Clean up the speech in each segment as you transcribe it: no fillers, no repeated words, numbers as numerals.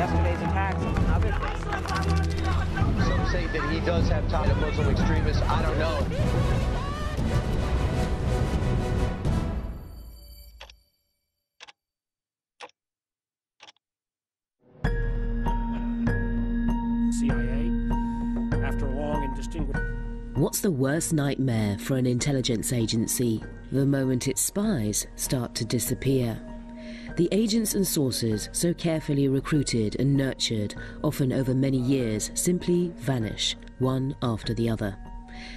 yesterday's attacks, among other things. Some say that he does have ties to Muslim extremists. I don't know. CIA, after a long and distinguished... What's the worst nightmare for an intelligence agency? The moment its spies start to disappear. The agents and sources, so carefully recruited and nurtured, often over many years, simply vanish, one after the other.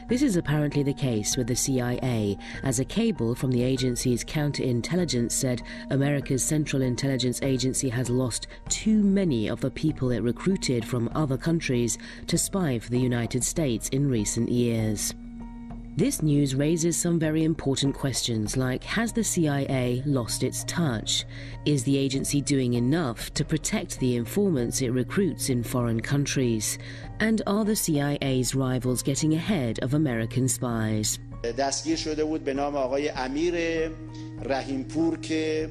This is apparently the case with the CIA, as a cable from the agency's counterintelligence said America's Central Intelligence Agency has lost too many of the people it recruited from other countries to spy for the United States in recent years. This news raises some very important questions like, has the CIA lost its touch? Is the agency doing enough to protect the informants it recruits in foreign countries? And are the CIA's rivals getting ahead of American spies? دستگیر شده بود به نام آقای امیر رحیمپور که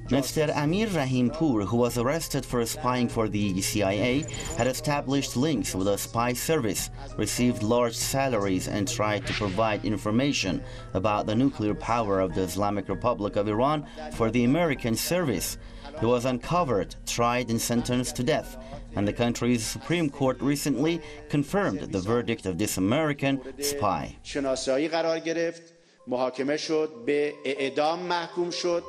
Mr. Amir Rahimpour, who was arrested for spying for the CIA, had established links with a spy service, received large salaries, and tried to provide information about the nuclear power of the Islamic Republic of Iran for the American service. He was uncovered, tried, and sentenced to death, and the country's Supreme Court recently confirmed the verdict of this American spy. شناسایی قرار گرفت، محاکمه شد، به اعدام محکوم شد.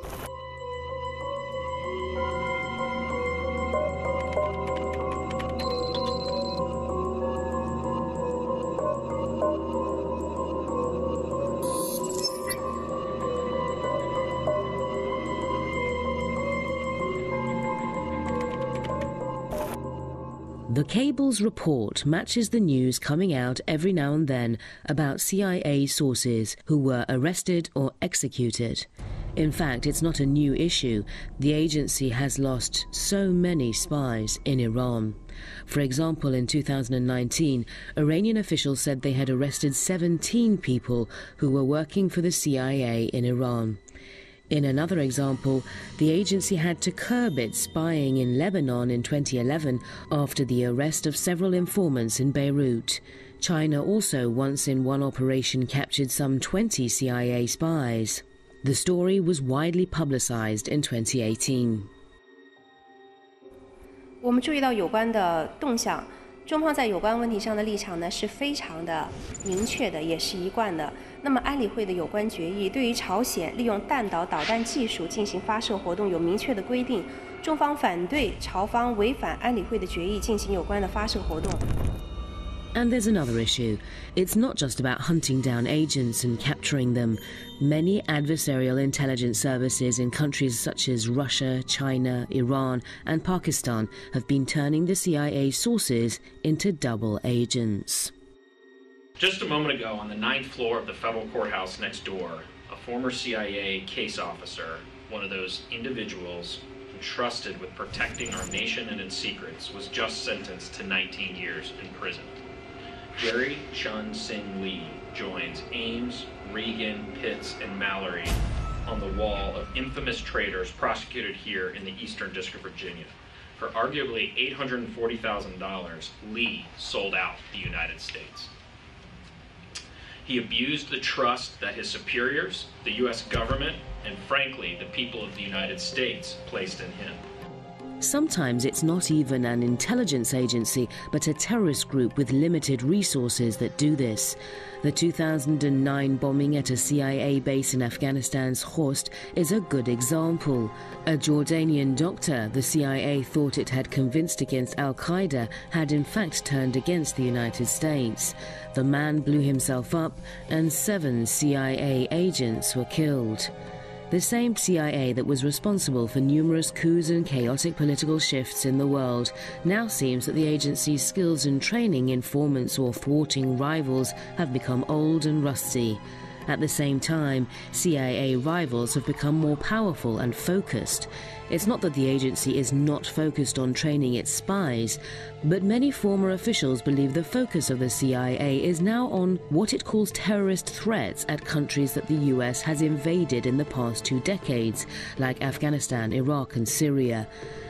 The cable's report matches the news coming out every now and then about CIA sources who were arrested or executed. In fact, it's not a new issue. The agency has lost so many spies in Iran. For example, in 2019, Iranian officials said they had arrested 17 people who were working for the CIA in Iran. In another example, the agency had to curb its spying in Lebanon in 2011 after the arrest of several informants in Beirut. China also once in one operation captured some 20 CIA spies. The story was widely publicized in 2018. 我们注意到有关的动向，中方在有关问题上的立场呢是非常的明确的，也是一贯的。那么安理会的有关决议对于朝鲜利用弹道导弹技术进行发射活动有明确的规定，中方反对朝方违反安理会的决议进行有关的发射活动。 And there's another issue. It's not just about hunting down agents and capturing them. Many adversarial intelligence services in countries such as Russia, China, Iran, and Pakistan have been turning the CIA sources into double agents. Just a moment ago, on the 9th floor of the federal courthouse next door, a former CIA case officer, one of those individuals entrusted with protecting our nation and its secrets, was just sentenced to 19 years in prison. Jerry Chun Sing Lee joins Ames, Regan, Pitts, and Mallory on the wall of infamous traitors prosecuted here in the Eastern District of Virginia. For arguably $840,000, Lee sold out the United States. He abused the trust that his superiors, the U.S. government, and frankly, the people of the United States placed in him. Sometimes it's not even an intelligence agency, but a terrorist group with limited resources that do this. The 2009 bombing at a CIA base in Afghanistan's Khost is a good example. A Jordanian doctor the CIA thought it had convinced against al-Qaeda had in fact turned against the United States. The man blew himself up and 7 CIA agents were killed. The same CIA that was responsible for numerous coups and chaotic political shifts in the world now seems that the agency's skills in training informants or thwarting rivals have become old and rusty. At the same time, CIA rivals have become more powerful and focused. It's not that the agency is not focused on training its spies, but many former officials believe the focus of the CIA is now on what it calls terrorist threats at countries that the US has invaded in the past 2 decades, like Afghanistan, Iraq and Syria.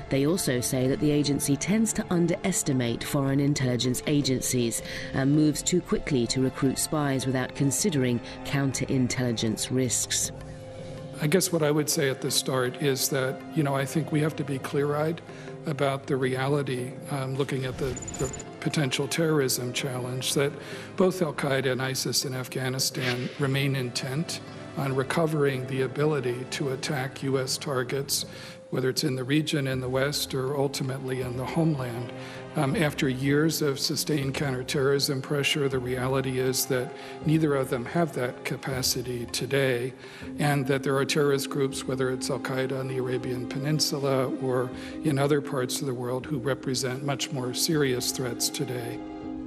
They also say that the agency tends to underestimate foreign intelligence agencies and moves too quickly to recruit spies without considering counterintelligence risks. I guess what I would say at the start is that, I think we have to be clear-eyed about the reality, looking at the potential terrorism challenge, that both al-Qaeda and ISIS in Afghanistan remain intent on recovering the ability to attack U.S. targets, whether it's in the region, in the West, or ultimately in the homeland. After years of sustained counterterrorism pressure, the reality is that neither of them have that capacity today, and that there are terrorist groups, whether it's al-Qaeda on the Arabian Peninsula or in other parts of the world, who represent much more serious threats today.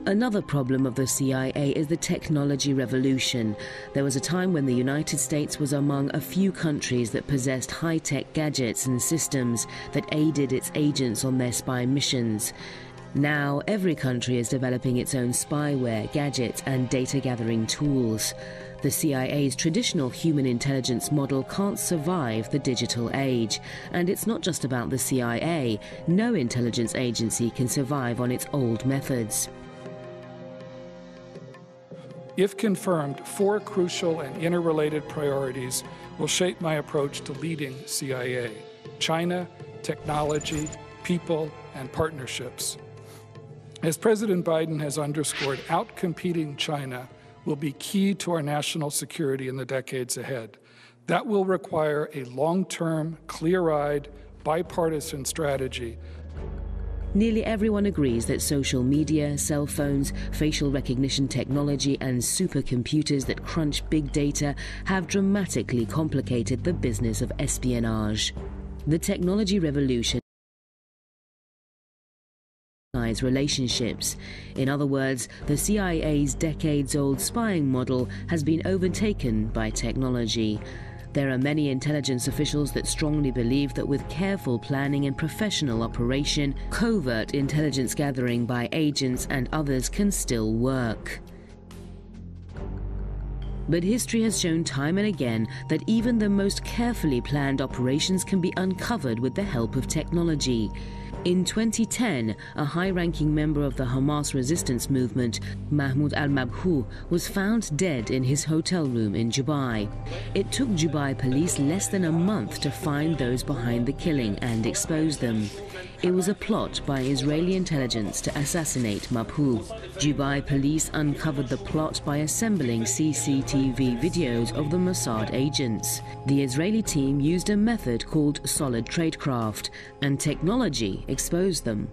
Another problem of the CIA is the technology revolution. There was a time when the United States was among a few countries that possessed high-tech gadgets and systems that aided its agents on their spy missions. Now, every country is developing its own spyware, gadgets and data-gathering tools. The CIA's traditional human intelligence model can't survive the digital age. And it's not just about the CIA. No intelligence agency can survive on its old methods. If confirmed, 4 crucial and interrelated priorities will shape my approach to leading CIA: China, technology, people, and partnerships. As President Biden has underscored, outcompeting China will be key to our national security in the decades ahead. That will require a long-term, clear-eyed, bipartisan strategy. Nearly everyone agrees that social media, cell phones, facial recognition technology and supercomputers that crunch big data have dramatically complicated the business of espionage. The technology revolution relationships. In other words, the CIA's decades-old spying model has been overtaken by technology. There are many intelligence officials that strongly believe that with careful planning and professional operation, covert intelligence gathering by agents and others can still work. But history has shown time and again that even the most carefully planned operations can be uncovered with the help of technology. In 2010, a high-ranking member of the Hamas resistance movement, Mahmoud al-Mabhouh, was found dead in his hotel room in Dubai. It took Dubai police less than a month to find those behind the killing and expose them. It was a plot by Israeli intelligence to assassinate Mabhouh. Dubai police uncovered the plot by assembling CCTV videos of the Mossad agents. The Israeli team used a method called solid tradecraft, and technology exposed them.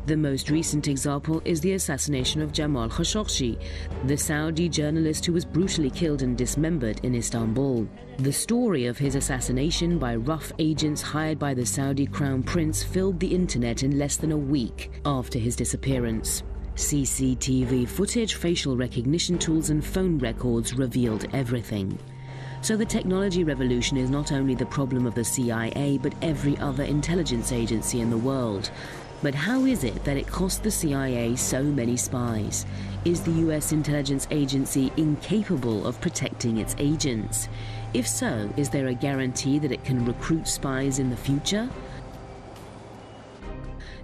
The most recent example is the assassination of Jamal Khashoggi, the Saudi journalist who was brutally killed and dismembered in Istanbul. The story of his assassination by rough agents hired by the Saudi Crown Prince filled the internet in less than a week after his disappearance. CCTV footage, facial recognition tools and phone records revealed everything. So the technology revolution is not only the problem of the CIA, but every other intelligence agency in the world. But how is it that it cost the CIA so many spies? Is the US intelligence agency incapable of protecting its agents? If so, is there a guarantee that it can recruit spies in the future?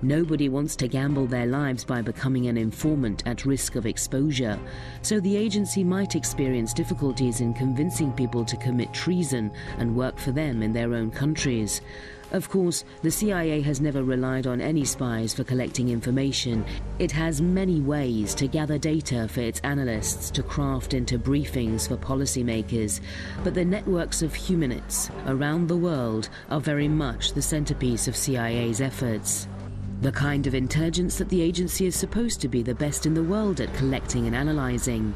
Nobody wants to gamble their lives by becoming an informant at risk of exposure, so the agency might experience difficulties in convincing people to commit treason and work for them in their own countries. Of course, the CIA has never relied on any spies for collecting information. It has many ways to gather data for its analysts to craft into briefings for policymakers, but the networks of humanists around the world are very much the centerpiece of CIA's efforts. The kind of intelligence that the agency is supposed to be the best in the world at collecting and analyzing.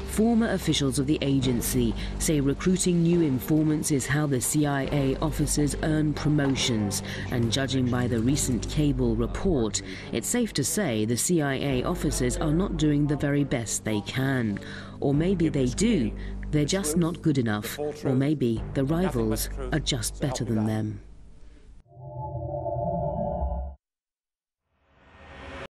Former officials of the agency say recruiting new informants is how the CIA officers earn promotions, and judging by the recent Cable report, it's safe to say the CIA officers are not doing the very best they can. Or maybe they do, They're just not good enough, or maybe the rivals are just better than them.